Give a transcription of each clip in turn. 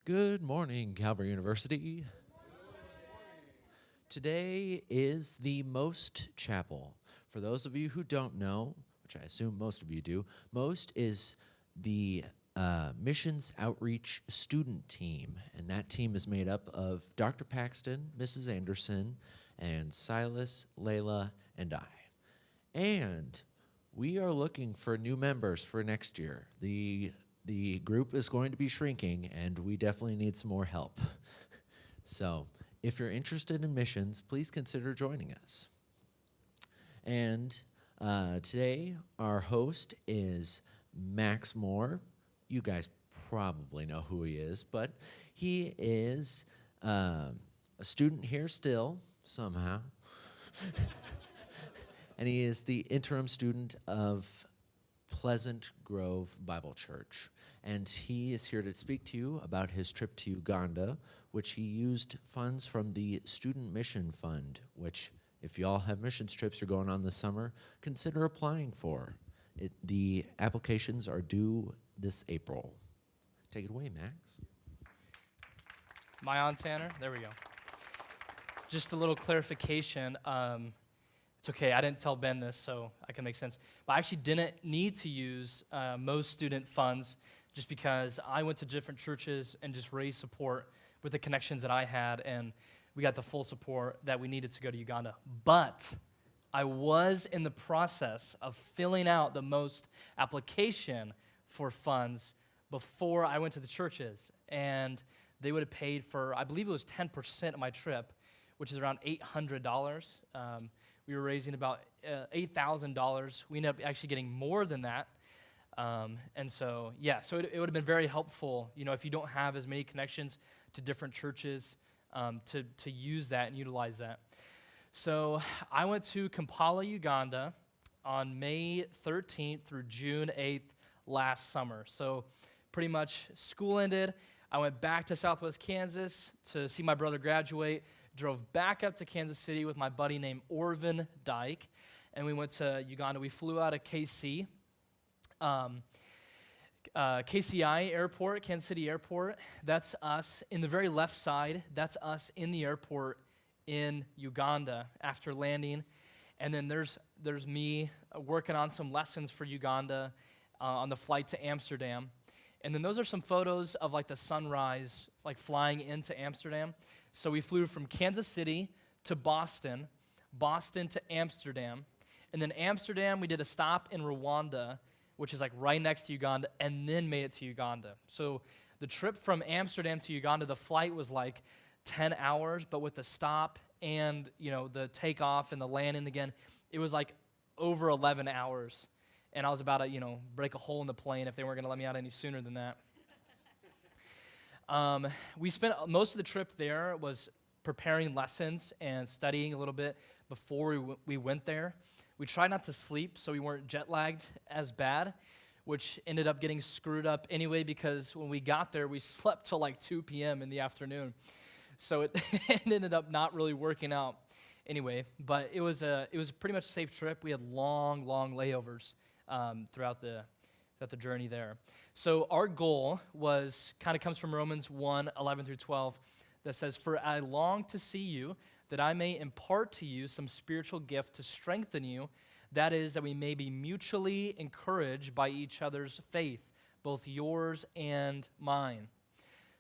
Good morning, Calvary University. Today is the Most Chapel. For those of you who don't know, which I assume most of you do, Most is the missions outreach student team, and that team is made up of Dr. Paxton, Mrs. Anderson, and Silas, Layla, and I. And we are looking for new members for next year. The group is going to be shrinking, and we definitely need some more help. So if you're interested in missions, please consider joining us. And today, our host is Max Moore. You guys probably know who he is, but he is a student here still, somehow. And he is the interim student of Pleasant Grove Bible Church. And he is here to speak to you about his trip to Uganda, which he used funds from the Student Mission Fund, which, if y'all have missions trips you're going on this summer, consider applying for. The applications are due this April. Take it away, Max. Am I on, Tanner? There we go. Just a little clarification. It's okay, I didn't tell Ben this, so I can make sense. But I actually didn't need to use most student funds just because I went to different churches and just raised support with the connections that I had, and we got the full support that we needed to go to Uganda. But I was in the process of filling out the most application for funds before I went to the churches, and they would have paid for, I believe it was 10% of my trip, which is around $800. We were raising about $8,000. We ended up actually getting more than that. And so it would have been very helpful, if you don't have as many connections to different churches, to use that and utilize that. So I went to Kampala, Uganda on May 13th through June 8th last summer. So pretty much school ended. I went back to Southwest Kansas to see my brother graduate, drove back up to Kansas City with my buddy named Orvin Dyke, and we went to Uganda. We flew out of KC, KCI Airport, Kansas City Airport. That's us. In the very left side, that's us in the airport in Uganda after landing. And then there's me working on some lessons for Uganda on the flight to Amsterdam. And then those are some photos of like the sunrise, like flying into Amsterdam. So we flew from Kansas City to Boston, Boston to Amsterdam, and then Amsterdam, we did a stop in Rwanda, which is like right next to Uganda, and then made it to Uganda. So the trip from Amsterdam to Uganda, the flight was like 10 hours, but with the stop and, the takeoff and the landing again, it was like over 11 hours. And I was about to, break a hole in the plane if they weren't going to let me out any sooner than that. We spent most of the trip there was preparing lessons and studying a little bit before we went there. We tried not to sleep so we weren't jet lagged as bad, which ended up getting screwed up anyway because when we got there, we slept till like 2 p.m. in the afternoon. So it ended up not really working out anyway, but it was pretty much a safe trip. We had long layovers throughout the journey there. So our goal comes from Romans 1:11 through 12, that says, "For I long to see you, that I may impart to you some spiritual gift to strengthen you, that is, that we may be mutually encouraged by each other's faith, both yours and mine."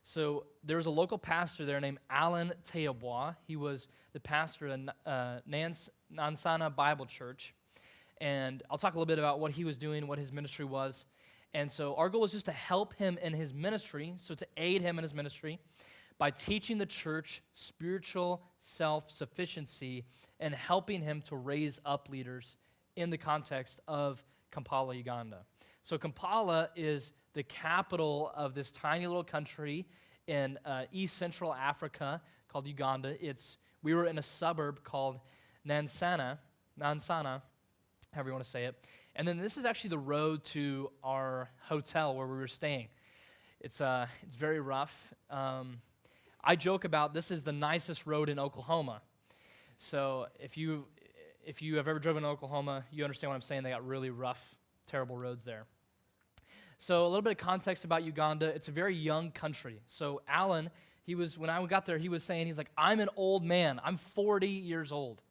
So there was a local pastor there named Alan Teobois. He was the pastor of Nansana Bible Church. And I'll talk a little bit about what he was doing, what his ministry was. And so our goal was just to help him in his ministry, so to aid him in his ministry by teaching the church spiritual self-sufficiency and helping him to raise up leaders in the context of Kampala, Uganda. So Kampala is the capital of this tiny little country in East Central Africa called Uganda. We were in a suburb called Nansana, however you want to say it. And then this is actually the road to our hotel where we were staying. It's very rough. I joke about this is the nicest road in Oklahoma. So if you have ever driven to Oklahoma, you understand what I'm saying. They got really rough, terrible roads there. So a little bit of context about Uganda. It's a very young country. So Alan, when I got there, he was saying, he's like, I'm an old man. I'm 40 years old.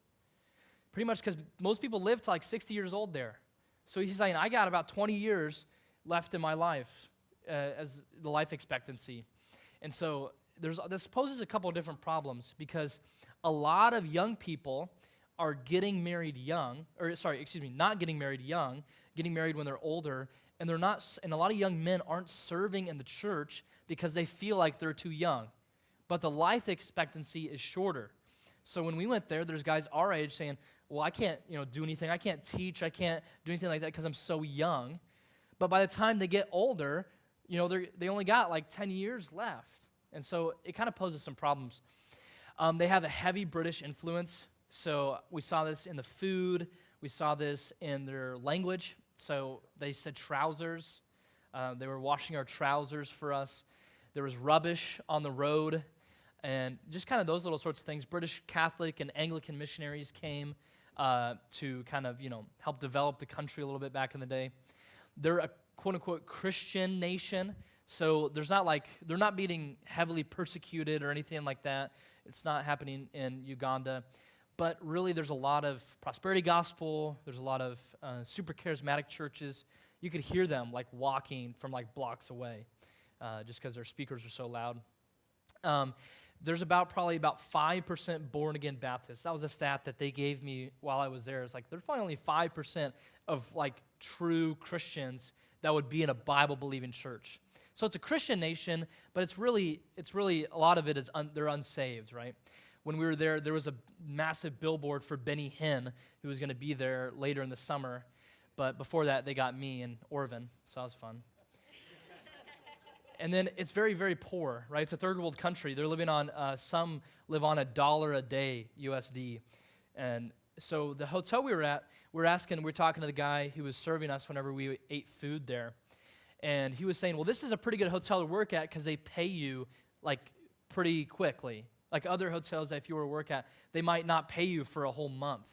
Pretty much because most people live to like 60 years old there. So he's saying, I got about 20 years left in my life as the life expectancy. And so this poses a couple of different problems because a lot of young people are getting married young, not getting married young, getting married when they're older, and a lot of young men aren't serving in the church because they feel like they're too young. But the life expectancy is shorter. So when we went there, there's guys our age saying, well, I can't, do anything. I can't teach. I can't do anything like that because I'm so young. But by the time they get older, they only got like 10 years left. And so it kind of poses some problems. They have a heavy British influence. So we saw this in the food. We saw this in their language. So they said trousers. They were washing our trousers for us. There was rubbish on the road. And just kind of those little sorts of things. British Catholic and Anglican missionaries came to kind of, help develop the country a little bit back in the day. They're a quote-unquote Christian nation. So they're not being heavily persecuted or anything like that. It's not happening in Uganda. But really, there's a lot of prosperity gospel. There's a lot of super charismatic churches. You could hear them like walking from like blocks away just because their speakers are so loud. There's probably about 5% born-again Baptists. That was a stat that they gave me while I was there. It's like there's probably only 5% of like true Christians that would be in a Bible-believing church. So it's a Christian nation, but it's really a lot of it is they're unsaved, right? When we were there was a massive billboard for Benny Hinn, who was going to be there later in the summer. But before that, they got me and Orvin, so that was fun. And then it's very, very poor, right? It's a third world country. They're living on, some live on $1 a day USD. And so the hotel we were at, we were talking to the guy who was serving us whenever we ate food there. And he was saying, well, this is a pretty good hotel to work at because they pay you like pretty quickly. Like other hotels that if you were to work at, they might not pay you for a whole month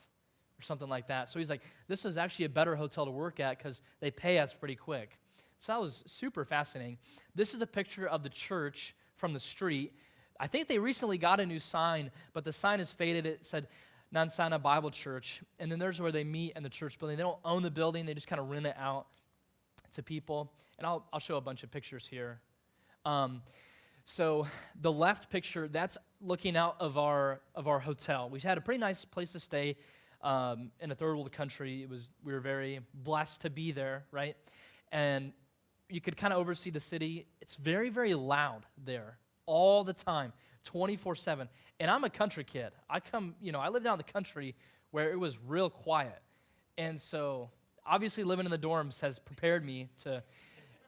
or something like that. So he's like, this is actually a better hotel to work at because they pay us pretty quick. So that was super fascinating. This is a picture of the church from the street. I think they recently got a new sign, but the sign is faded. It said Nansana Bible Church. And then there's where they meet in the church building. They don't own the building. They just kind of rent it out to people. And I'll show a bunch of pictures here. So the left picture, that's looking out of our hotel. We had a pretty nice place to stay in a third world country. We were very blessed to be there, right? And you could kind of oversee the city. It's very, very loud there all the time, 24/7. And I'm a country kid. I live down in the country where it was real quiet. And so obviously living in the dorms has prepared me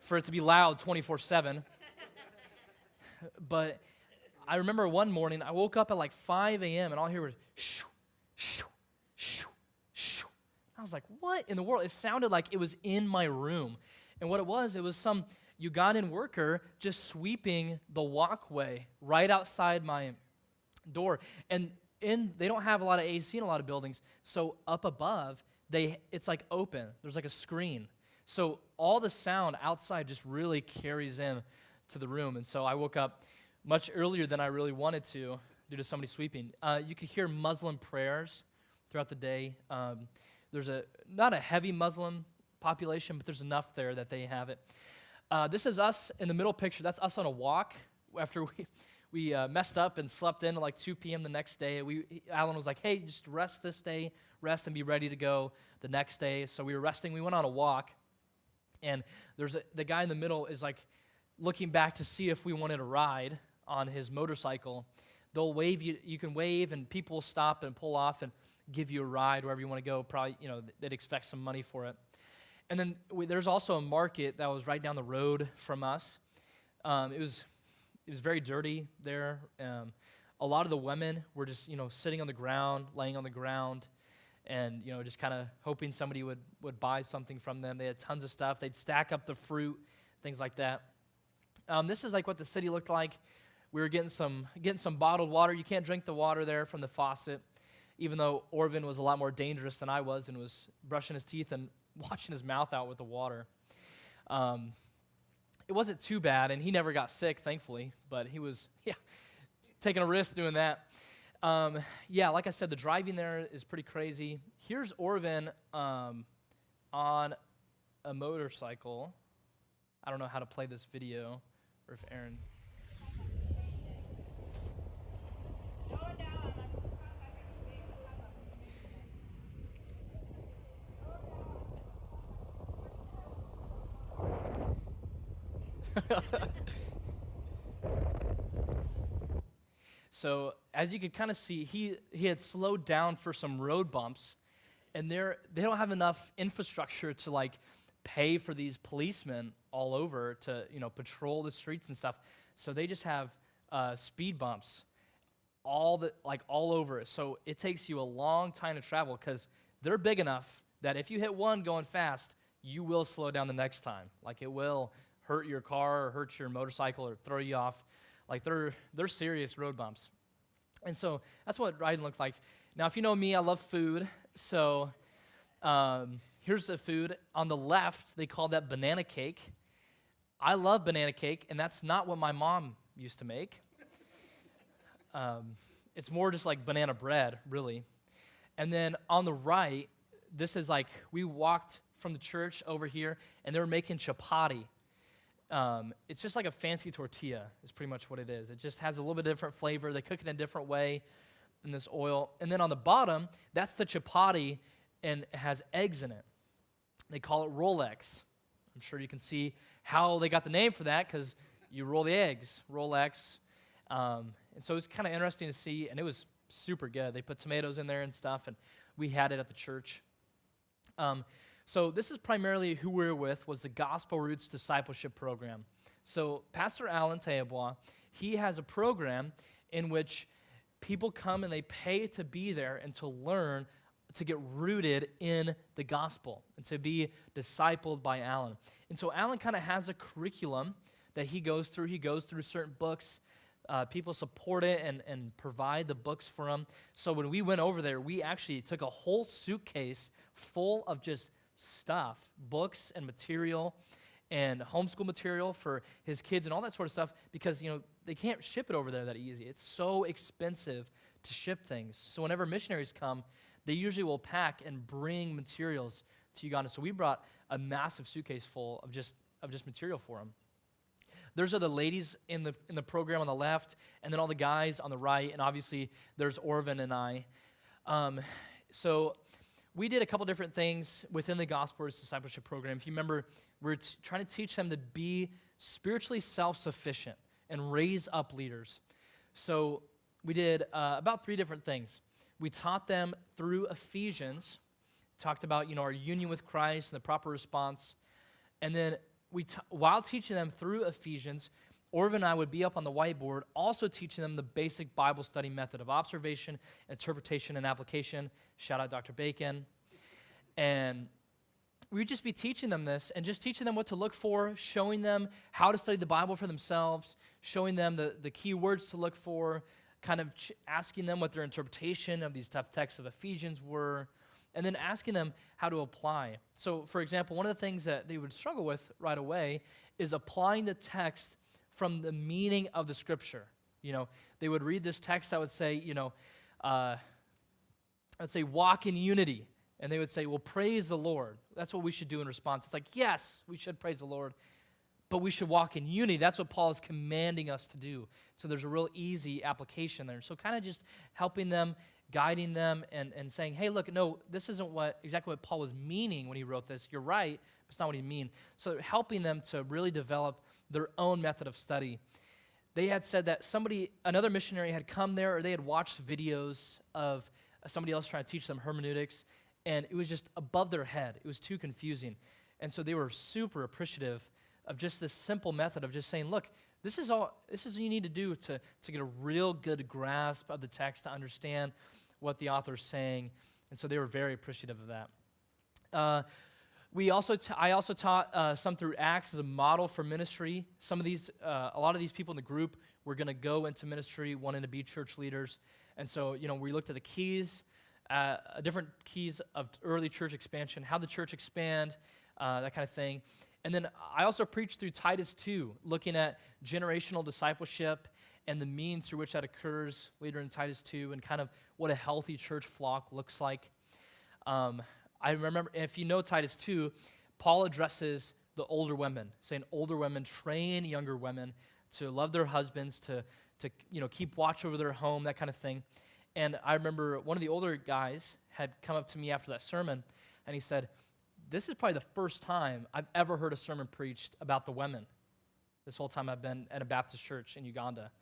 for it to be loud 24/7. But I remember one morning, I woke up at like 5 a.m. and all I hear was shoo, shoo, shoo, shoo. I was like, what in the world? It sounded like it was in my room. And what it was some Ugandan worker just sweeping the walkway right outside my door. And they don't have a lot of AC in a lot of buildings, so up above, it's like open. There's like a screen. So all the sound outside just really carries in to the room. And so I woke up much earlier than I really wanted to due to somebody sweeping. You could hear Muslim prayers throughout the day. There's not a heavy Muslim population, but there's enough there that they have it. This is us in the middle picture. That's us on a walk after we messed up and slept in at like 2 p.m. the next day. Alan was like, hey, just rest this day, rest and be ready to go the next day. So we were resting. We went on a walk, and the guy in the middle is like looking back to see if we wanted a ride on his motorcycle. They'll wave you can wave, and people will stop and pull off and give you a ride wherever you want to go. Probably, they'd expect some money for it. And then there's also a market that was right down the road from us. It was very dirty there. A lot of the women were just, sitting on the ground, laying on the ground, and, just kind of hoping somebody would buy something from them. They had tons of stuff. They'd stack up the fruit, things like that. This is like what the city looked like. We were getting some bottled water. You can't drink the water there from the faucet, even though Orvin was a lot more dangerous than I was and was brushing his teeth and washing his mouth out with the water. it wasn't too bad, and he never got sick, thankfully, but he was, taking a risk doing that. Like I said, the driving there is pretty crazy. Here's Orvin on a motorcycle. I don't know how to play this video, or if Aaron... So as you could kind of see, he had slowed down for some road bumps, and they don't have enough infrastructure to like pay for these policemen all over to patrol the streets and stuff. So they just have speed bumps all over. So it takes you a long time to travel because they're big enough that if you hit one going fast, you will slow down the next time. Like it will hurt your car or hurt your motorcycle or throw you off. Like they're serious road bumps. And so that's what riding looked like. Now, if you know me, I love food. So here's the food. On the left, they call that banana cake. I love banana cake, and that's not what my mom used to make. It's more just like banana bread, really. And then on the right, this is like we walked from the church over here, and they were making chapati. It's just like a fancy tortilla is pretty much what it is. It just has a little bit different flavor. They cook it in a different way in this oil. And then on the bottom, that's the chapati, and it has eggs in it. They call it Rolex. I'm sure you can see how they got the name for that because you roll the eggs, Rolex. And so it was kind of interesting to see, and it was super good. They put tomatoes in there and stuff, and we had it at the church. So this is primarily who we're with, was the Gospel Roots Discipleship Program. So Pastor Alan Teabois, he has a program in which people come and they pay to be there and to learn, to get rooted in the gospel and to be discipled by Alan. And so Alan kind of has a curriculum that he goes through. He goes through certain books. People support it and provide the books for him. So when we went over there, we actually took a whole suitcase full of just stuff, books and material and homeschool material for his kids and all that sort of stuff because, they can't ship it over there that easy. It's so expensive to ship things. So whenever missionaries come, they usually will pack and bring materials to Uganda. So we brought a massive suitcase full of just material for them. Those are the ladies in the program on the left, and then all the guys on the right, and obviously there's Orvin and I. So we did a couple different things within the Gospel Roots Discipleship Program. If you remember, we're trying to teach them to be spiritually self-sufficient and raise up leaders. So we did about 3 different things. We taught them through Ephesians, talked about our union with Christ and the proper response, and then while teaching them through Ephesians, Orvin and I would be up on the whiteboard also teaching them the basic Bible study method of observation, interpretation, and application. Shout out Dr. Bacon. And we'd just be teaching them this and just teaching them what to look for, showing them how to study the Bible for themselves, showing them the key words to look for, kind of asking them what their interpretation of these tough texts of Ephesians were, and then asking them how to apply. So, for example, one of the things that they would struggle with right away is applying the text from the meaning of the Scripture. They would read this text that would say, I'd say, walk in unity. And they would say, well, praise the Lord. That's what we should do in response. It's like, yes, we should praise the Lord, but we should walk in unity. That's what Paul is commanding us to do. So there's a real easy application there. So kind of just helping them, guiding them, and saying, hey, look, no, this isn't exactly what Paul was meaning when he wrote this. You're right, but it's not what he mean. So helping them to really develop their own method of study. They had said that another missionary had come there, or they had watched videos of somebody else trying to teach them hermeneutics, and it was just above their head. It was too confusing. And so they were super appreciative of just this simple method of just saying, look, this is what you need to do to get a real good grasp of the text, to understand what the author's saying. And so they were very appreciative of that. I also taught some through Acts as a model for ministry. A lot of these people in the group were going to go into ministry, wanting to be church leaders. And so, we looked at the keys, different keys of early church expansion, how the church expand, that kind of thing. And then I also preached through Titus 2, looking at generational discipleship and the means through which that occurs later in Titus 2 and kind of what a healthy church flock looks like. I remember, if you know Titus 2, Paul addresses the older women, saying older women train younger women to love their husbands, to keep watch over their home, that kind of thing. And I remember one of the older guys had come up to me after that sermon, and he said, this is probably the first time I've ever heard a sermon preached about the women this whole time I've been at a Baptist church in Uganda.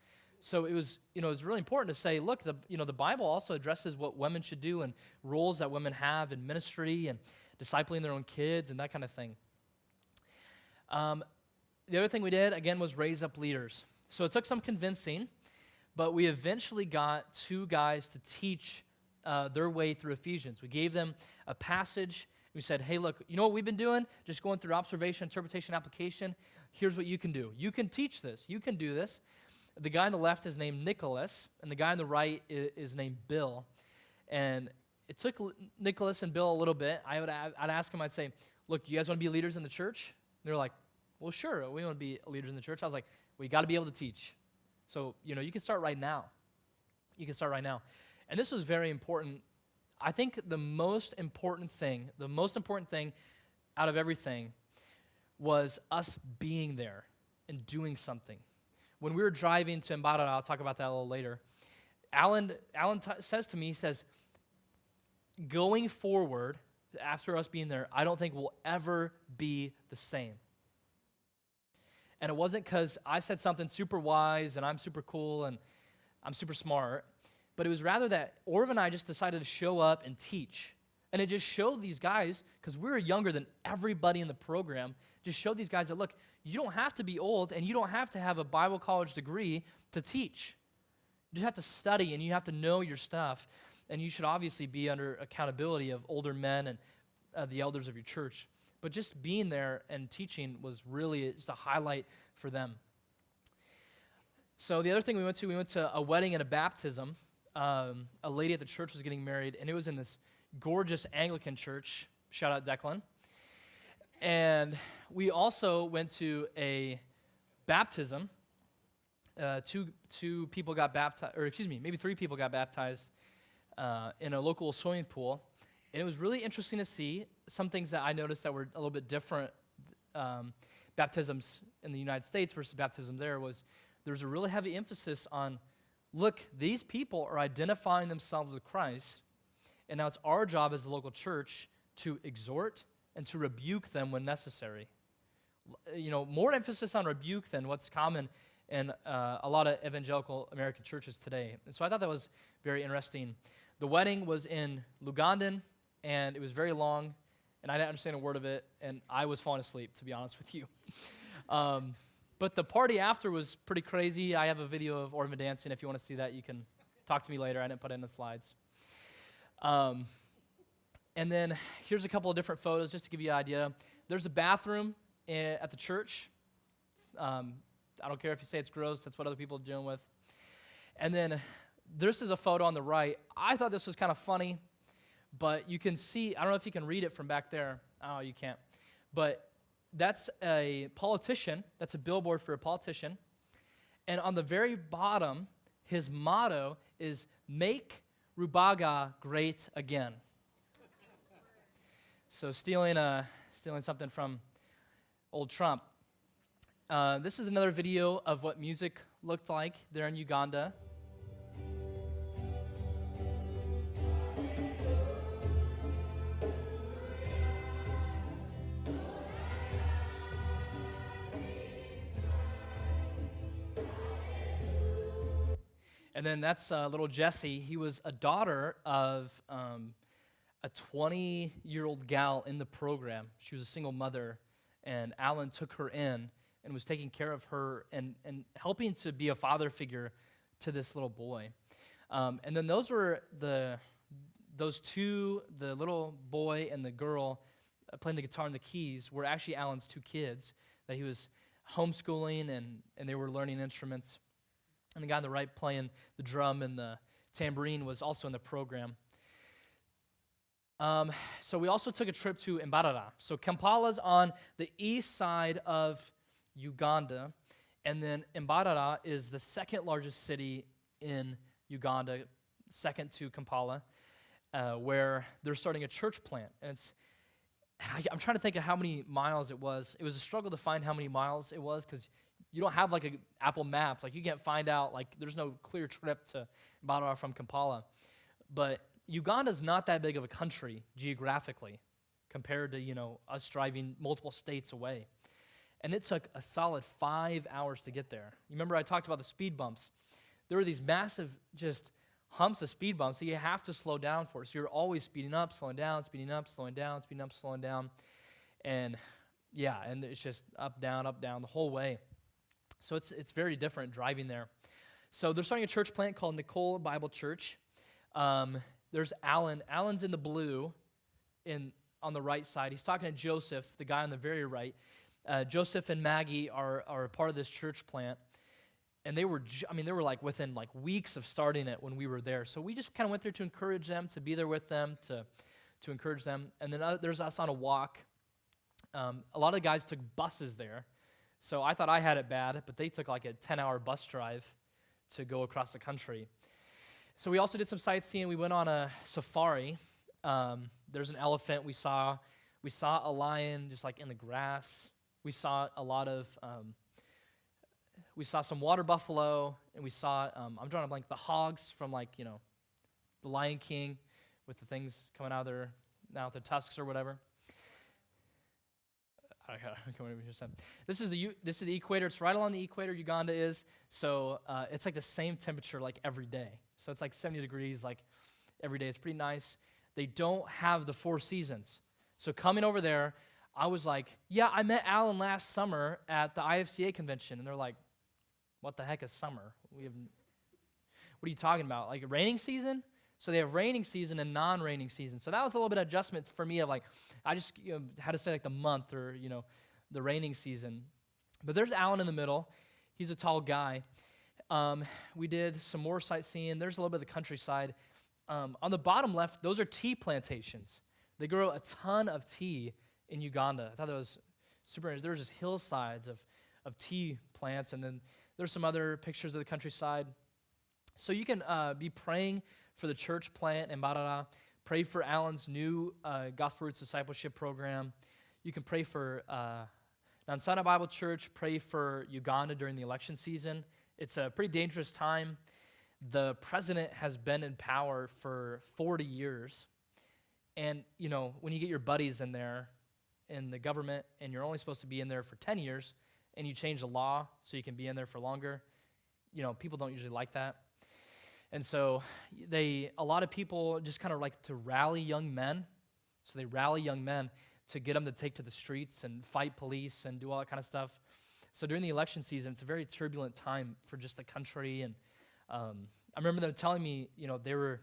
So it was really important to say, look, the Bible also addresses what women should do and roles that women have in ministry and discipling their own kids and that kind of thing. The other thing we did, again, was raise up leaders. So it took some convincing, but we eventually got 2 guys to teach their way through Ephesians. We gave them a passage. We said, hey, look, you know what we've been doing? Just going through observation, interpretation, application. Here's what you can do. You can teach this. You can do this. The guy on the left is named Nicholas, and the guy on the right is named Bill. And it took Nicholas and Bill a little bit. I'd ask them, I'd say, look, do you guys want to be leaders in the church? And they're like, well, sure, we want to be leaders in the church. I was like, well, you got to be able to teach. So, you can start right now. You can start right now. And this was very important. I think the most important thing out of everything was us being there and doing something. When we were driving to Mbada, I'll talk about that a little later, Alan says to me, he says, going forward, after us being there, I don't think we'll ever be the same. And it wasn't because I said something super wise and I'm super cool and I'm super smart, but it was rather that Orv and I just decided to show up and teach. And it just showed these guys, because we were younger than everybody in the program, just showed these guys that, look, you don't have to be old and you don't have to have a Bible college degree to teach. You just have to study and you have to know your stuff. And you should obviously be under accountability of older men and the elders of your church. But just being there and teaching was really just a highlight for them. So the other thing we went to a wedding and a baptism. A lady at the church was getting married, and it was in this gorgeous Anglican church. Shout out Declan. And we also went to a baptism. Two people got baptized, or excuse me, maybe 3 people got baptized in a local swimming pool. And it was really interesting to see some things that I noticed that were a little bit different. Baptisms in the United States versus baptism there was a really heavy emphasis on, look, these people are identifying themselves with Christ, and now it's our job as a local church to exhort and to rebuke them when necessary. More emphasis on rebuke than what's common in a lot of evangelical American churches today. And so I thought that was very interesting. The wedding was in Lugandan, and it was very long, and I didn't understand a word of it, and I was falling asleep, to be honest with you. But the party after was pretty crazy. I have a video of Orvin dancing. If you want to see that, you can talk to me later. I didn't put it in the slides. And then here's a couple of different photos just to give you an idea. There's a bathroom at the church. I don't care if you say it's gross. That's what other people are dealing with. And then this is a photo on the right. I thought this was kind of funny, but you can see, I don't know if you can read it from back there. Oh, you can't. But that's a politician. That's a billboard for a politician. And on the very bottom, his motto is, "Make Rubaga great again." So stealing something from old Trump. This is another video of what music looked like there in Uganda. And then that's little Jessie. He was a daughter of a 20-year-old gal in the program. She was a single mother, and Alan took her in and was taking care of her and helping to be a father figure to this little boy. And then those were those two, the little boy and the girl playing the guitar and the keys, were actually Alan's 2 kids that he was homeschooling, and they were learning instruments. And the guy on the right playing the drum and the tambourine was also in the program. So we also took a trip to Mbarara. So Kampala's on the east side of Uganda, and then Mbarara is the second largest city in Uganda, second to Kampala, where they're starting a church plant. And I'm trying to think of how many miles it was. It was a struggle to find how many miles it was because you don't have like a Apple Maps. Like you can't find out, like there's no clear trip to Mbarara from Kampala. But Uganda's not that big of a country geographically compared to, us driving multiple states away. And it took a solid 5 hours to get there. You remember I talked about the speed bumps. There were these massive just humps of speed bumps that you have to slow down for. So you're always speeding up, slowing down, speeding up, slowing down, speeding up, slowing down. And and it's just up, down, the whole way. So it's very different driving there. So they're starting a church plant called Nicole Bible Church. There's Alan. Alan's in the blue on the right side. He's talking to Joseph, the guy on the very right. Joseph and Maggie are a part of this church plant. And they were like within like weeks of starting it when we were there. So we just kind of went there to encourage them, to be there with them, to encourage them. And then there's us on a walk. A lot of the guys took buses there. So I thought I had it bad, but they took like a 10-hour bus drive to go across the country. So we also did some sightseeing. We went on a safari. There's an elephant. We saw a lion just like in the grass. We saw a lot of... we saw some water buffalo, and we saw, I'm drawing a blank, the hogs from the Lion King with the things coming out of their tusks or whatever. This is the equator. It's right along the equator, Uganda is. So it's like the same temperature like every day. So it's like 70 degrees like every day. It's pretty nice. They don't have the 4 seasons. So coming over there, I was like, yeah, I met Alan last summer at the IFCA convention. And they're like, what the heck is summer? What are you talking about? Like a raining season? So they have raining season and non-raining season. So that was a little bit of adjustment for me of like, I just had to say like the month or, the raining season. But there's Alan in the middle. He's a tall guy. We did some more sightseeing. There's a little bit of the countryside. On the bottom left, those are tea plantations. They grow a ton of tea in Uganda. I thought that was super interesting. There was just hillsides of tea plants, and then there's some other pictures of the countryside. So you can be praying for the church plant in Mbarara. Pray for Alan's new Gospel Roots Discipleship program. You can pray for Nansana Bible Church. Pray for Uganda during the election season. It's a pretty dangerous time. The president has been in power for 40 years. And, when you get your buddies in there in the government and you're only supposed to be in there for 10 years, and you change the law so you can be in there for longer, people don't usually like that. And so a lot of people just kind of like to rally young men. So they rally young men to get them to take to the streets and fight police and do all that kind of stuff. So during the election season, it's a very turbulent time for just the country. And I remember them telling me, they were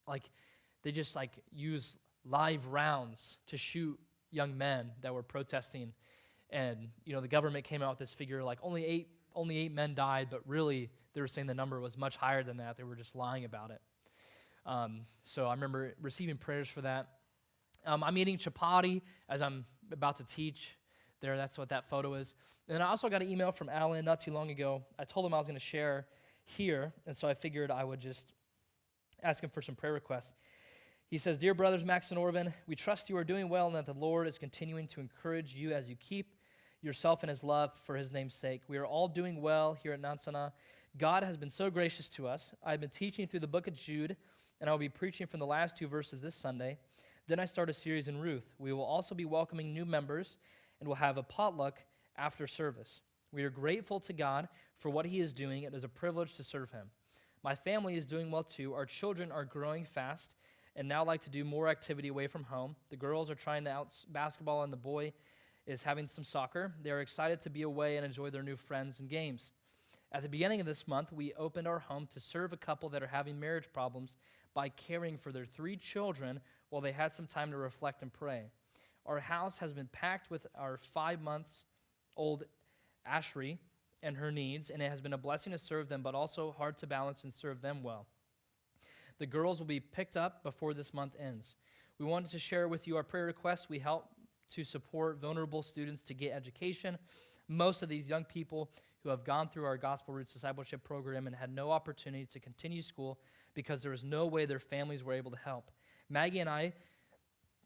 like, they just like use live rounds to shoot young men that were protesting. And, the government came out with this figure like only eight men died, but really they were saying the number was much higher than that. They were just lying about it. So I remember receiving prayers for that. I'm eating chapati as I'm about to teach there. That's what that photo is. And then I also got an email from Alan not too long ago. I told him I was going to share here, and so I figured I would just ask him for some prayer requests. He says, "Dear brothers Max and Orvin, we trust you are doing well and that the Lord is continuing to encourage you as you keep yourself in his love for his name's sake. We are all doing well here at Nansana. God has been so gracious to us. I've been teaching through the book of Jude, and I will be preaching from the last 2 verses this Sunday. Then I start a series in Ruth. We will also be welcoming new members, and we'll have a potluck after service. We are grateful to God for what he is doing. It is a privilege to serve him. My family is doing well too. Our children are growing fast and now like to do more activity away from home. The girls are trying to out basketball, and the boy is having some soccer. They are excited to be away and enjoy their new friends and games. At the beginning of this month, we opened our home to serve a couple that are having marriage problems by caring for their 3 children while they had some time to reflect and pray. Our house has been packed with our 5-month-old Ashri and her needs, and it has been a blessing to serve them, but also hard to balance and serve them well. The girls will be picked up before this month ends. We wanted to share with you our prayer requests. We help to support vulnerable students to get education. Most of these young people who have gone through our Gospel Roots Discipleship program and had no opportunity to continue school because there was no way their families were able to help. Maggie and I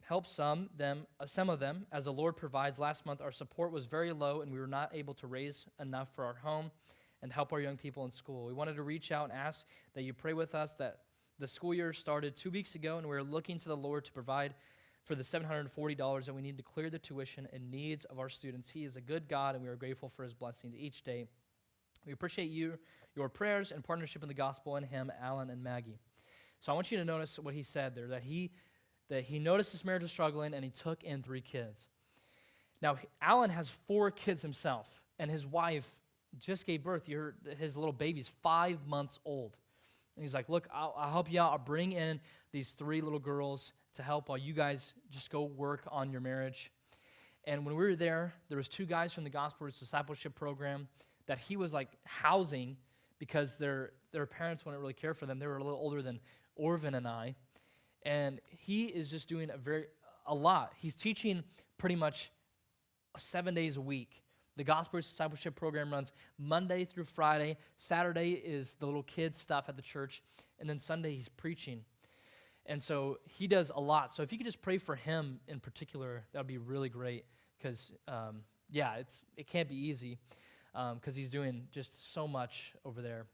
helped some of them as the Lord provides. Last month, our support was very low, and we were not able to raise enough for our home and help our young people in school. We wanted to reach out and ask that you pray with us that the school year started 2 weeks ago, and we're looking to the Lord to provide for the $740 that we need to clear the tuition and needs of our students. He is a good God, and we are grateful for his blessings each day. We appreciate your prayers and partnership in the gospel and him, Alan and Maggie. So I want you to notice what he said there, that he noticed his marriage was struggling, and he took in 3 kids. Now, Alan has 4 kids himself, and his wife just gave birth. His little baby's 5 months old. And he's like, look, I'll help you out. I'll bring in these 3 little girls to help while you guys just go work on your marriage. And when we were there was 2 guys from the Gospel Roots Discipleship program that he was like housing because their parents wouldn't really care for them. They were a little older than Orvin and I. And he is just doing a lot. He's teaching pretty much 7 days a week. The Gospel Roots Discipleship program runs Monday through Friday. Saturday is the little kids stuff at the church. And then Sunday he's preaching. And so he does a lot. So if you could just pray for him in particular, that would be really great. Because, it can't be easy because he's doing just so much over there.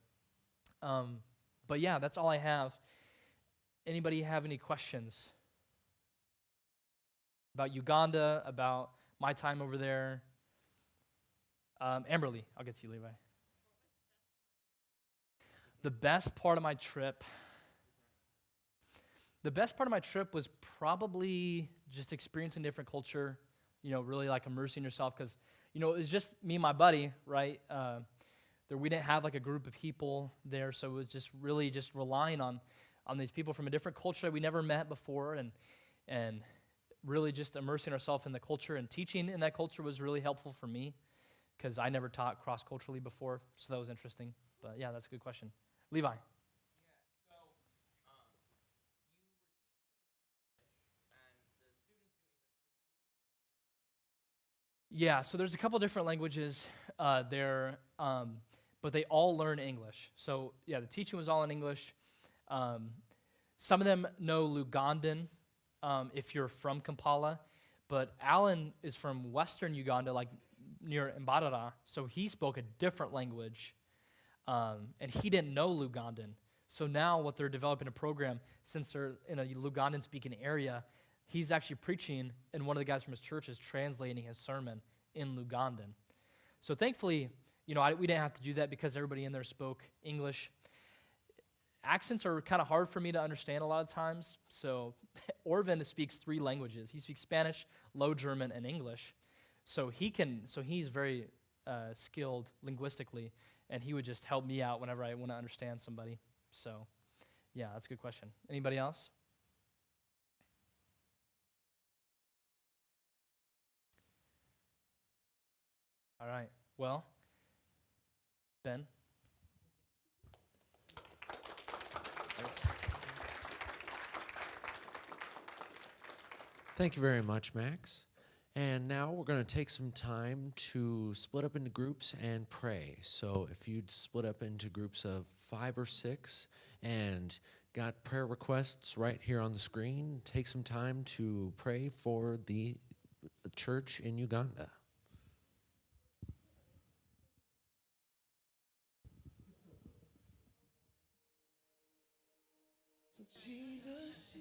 But yeah, that's all I have. Anybody have any questions about Uganda, about my time over there? Amberly, I'll get to you, Levi. The best part of my trip was probably just experiencing different culture, really like immersing yourself because, it was just me and my buddy, right? We didn't have like a group of people there, so it was just really just relying on these people from a different culture that we never met before and really just immersing ourselves in the culture and teaching in that culture was really helpful for me because I never taught cross-culturally before, so that was interesting. But yeah, that's a good question. Levi. Yeah, so there's a couple different languages there, but they all learn English. So yeah, the teaching was all in English. Some of them know Lugandan if you're from Kampala, but Alan is from western Uganda, like near Mbarara, so he spoke a different language, and he didn't know Lugandan. So now what they're developing a program, since they're in a Lugandan-speaking area, he's actually preaching, and one of the guys from his church is translating his sermon in Lugandan. So thankfully, we didn't have to do that because everybody in there spoke English. Accents are kind of hard for me to understand a lot of times. So Orvin speaks 3 languages. He speaks Spanish, Low German, and English. So he's very skilled linguistically, and he would just help me out whenever I want to understand somebody. So yeah, that's a good question. Anybody else? All right. Well, Ben. Thank you very much, Max. And now we're going to take some time to split up into groups and pray. So if you'd split up into groups of 5 or 6 and got prayer requests right here on the screen, take some time to pray for the church in Uganda. So Jesus,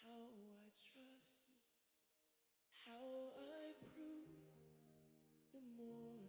how I trust you, how I prove you more